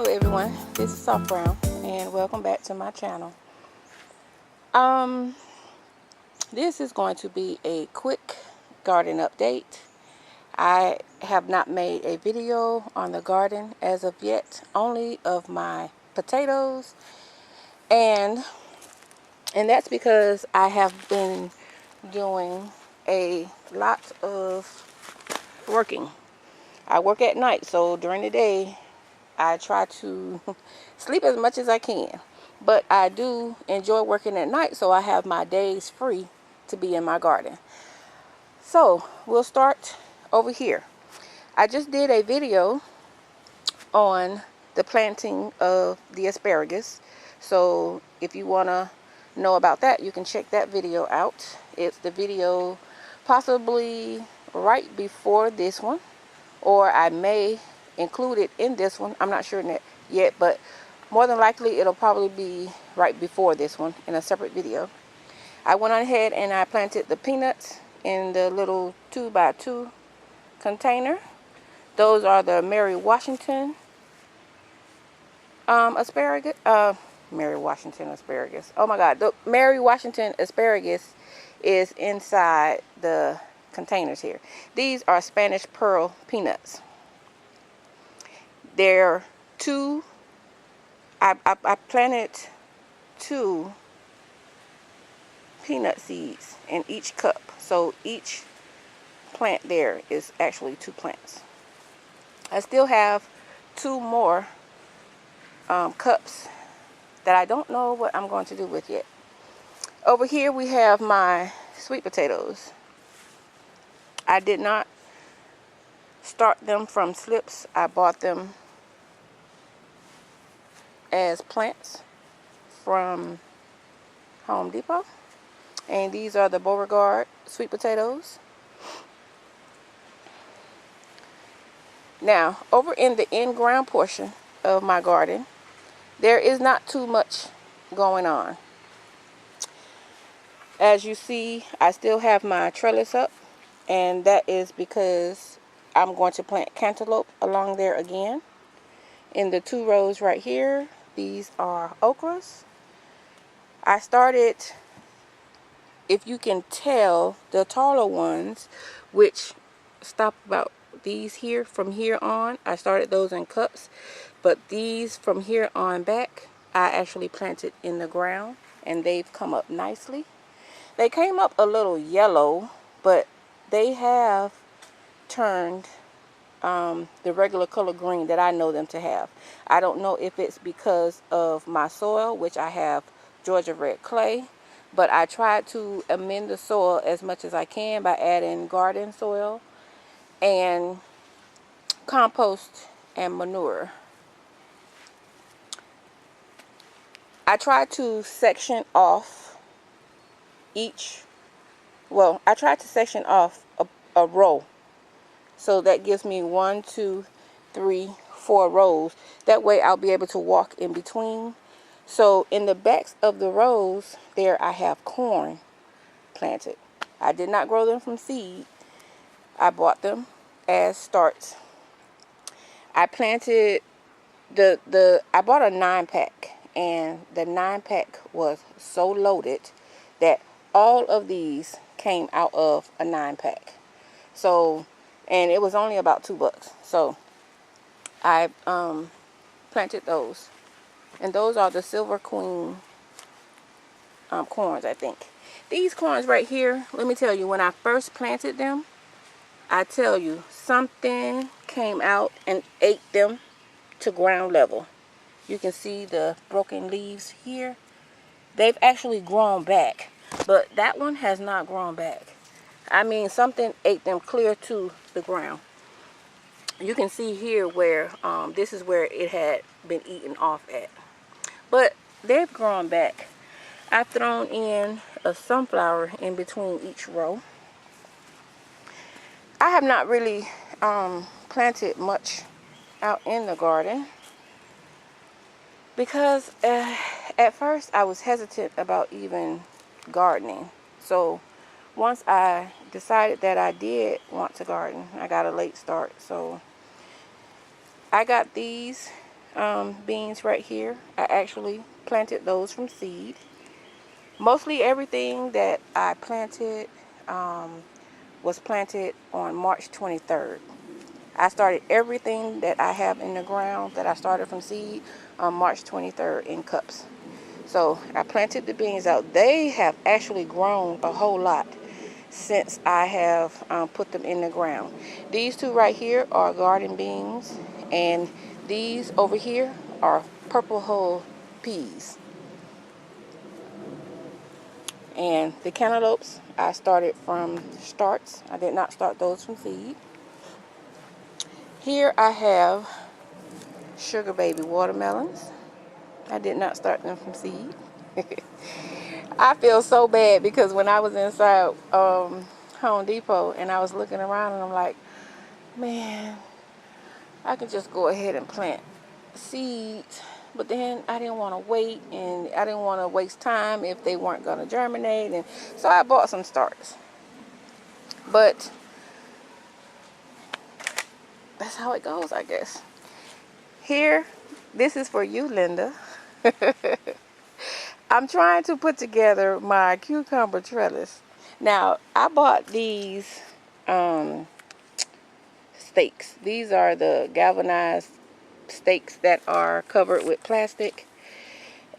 Hello everyone, this is Soft Brown and welcome back to my channel. This is going to be a quick garden update. I have not made a video on the garden as of yet, only of my potatoes, and that's because I have been doing a lot of working. I work at night, so during the day I try to sleep as much as I can, but I do enjoy working at night, so I have my days free to be in my garden. So we'll start over here. I just did a video on the planting of the asparagus, so if you want to know about that, you can check that video out. It's the video possibly right before this one, or I may include it in this one. I'm not sure yet, but more than likely it'll probably be right before this one in a separate video. I went on ahead and I planted the peanuts in the little 2x2 container. Those are the Mary Washington asparagus. Mary Washington asparagus. Oh my God, the Mary Washington asparagus is inside the containers here. These are Spanish Pearl peanuts. They're two. I planted 2 peanut seeds in each cup, so each plant there is actually 2 plants. I still have 2 more cups that I don't know what I'm going to do with yet. Over here we have my sweet potatoes. I did not start them from slips. I bought them as plants from Home Depot, and these are the Beauregard sweet potatoes. Now over in the in-ground portion of my garden, there is not too much going on. As you see, I still have my trellis up, and that is because I'm going to plant cantaloupe along there again. In the 2 rows right here, these are okras. I started, if you can tell, the taller ones, which stop about these here, from here on, I started those in cups, but these from here on back, I actually planted in the ground, and they've come up nicely. They came up a little yellow, but they have turned the regular color green that I know them to have. I don't know if it's because of my soil, which I have Georgia red clay, but I tried to amend the soil as much as I can by adding garden soil and compost and manure. I tried to section off I tried to section off a row. So that gives me 1, 2, 3, 4 rows. That way I'll be able to walk in between. So in the backs of the rows there, I have corn planted. I did not grow them from seed. I bought them as starts. I planted I bought a 9-pack, and the 9-pack was so loaded that all of these came out of a 9-pack. So, and it was only about $2. So I planted those, and those are the Silver Queen corns, I think. These corns right here, let me tell you, when I first planted them, I tell you, something came out and ate them to ground level. You can see the broken leaves here. They've actually grown back, but that one has not grown back. I mean, something ate them clear to the ground. You can see here where this is where it had been eaten off at, but they've grown back. I've thrown in a sunflower in between each row. I have not really planted much out in the garden because at first I was hesitant about even gardening. So once I decided that I did want to garden, I got a late start. So I got these beans right here. I actually planted those from seed. Mostly everything that I planted was planted on March 23rd. I started everything that I have in the ground that I started from seed on March 23rd in cups. So I planted the beans out. They have actually grown a whole lot since I have put them in the ground. These two right here are garden beans, and these over here are purple hull peas. And the cantaloupes I started from starts. I did not start those from seed. Here I have sugar baby watermelons. I did not start them from seed. I feel so bad because when I was inside Home Depot and I was looking around and I'm like, man, I can just go ahead and plant seeds. But then I didn't want to wait, and I didn't want to waste time if they weren't going to germinate. And so I bought some starts. But that's how it goes, I guess. Here, this is for you, Linda. I'm trying to put together my cucumber trellis. Now, I bought these stakes. These are the galvanized stakes that are covered with plastic.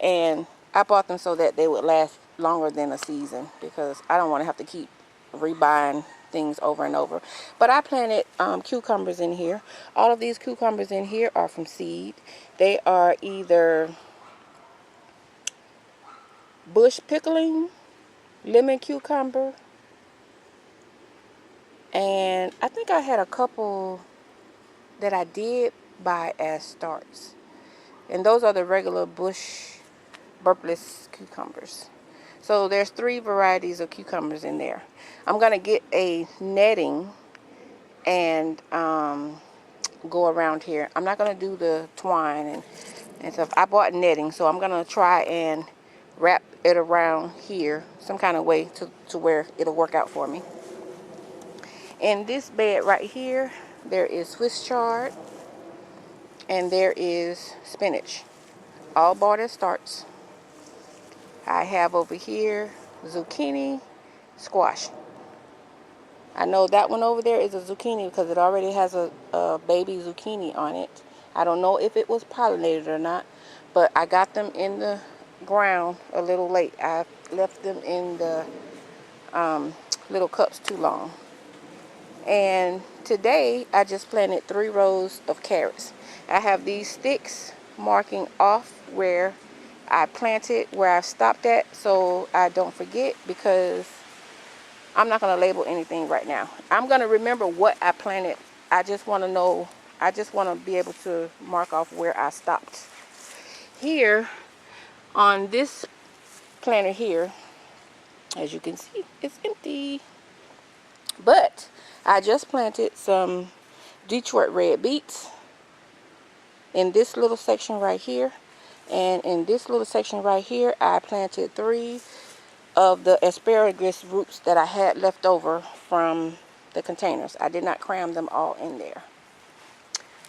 And I bought them so that they would last longer than a season, because I don't want to have to keep rebuying things over and over. But I planted cucumbers in here. All of these cucumbers in here are from seed. They are either bush pickling, lemon cucumber, and I think I had a couple that I did buy as starts. And those are the regular bush burpless cucumbers. So there's 3 varieties of cucumbers in there. I'm going to get a netting and go around here. I'm not going to do the twine and stuff. I bought netting, so I'm going to try and wrap it around here some kind of way to where it'll work out for me. In this bed right here, there is Swiss chard and there is spinach, all bought as starts. I have over here zucchini, squash. I know that one over there is a zucchini because it already has a baby zucchini on it. I don't know if it was pollinated or not, but I got them in the ground a little late. I left them in the little cups too long. And today I just planted 3 rows of carrots. I have these sticks marking off where I planted, where I stopped at, so I don't forget, because I'm not going to label anything right now. I'm going to remember what I planted. I just want to know, I just want to be able to mark off where I stopped. Here on this planter here, as you can see, it's empty. But I just planted some Detroit red beets in this little section right here. And in this little section right here, I planted 3 of the asparagus roots that I had left over from the containers. I did not cram them all in there.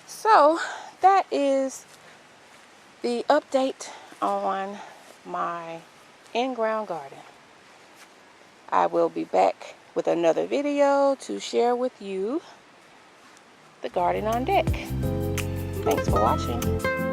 So that is the update on my in-ground garden. I will be back with another video to share with you the garden on deck. Thanks for watching.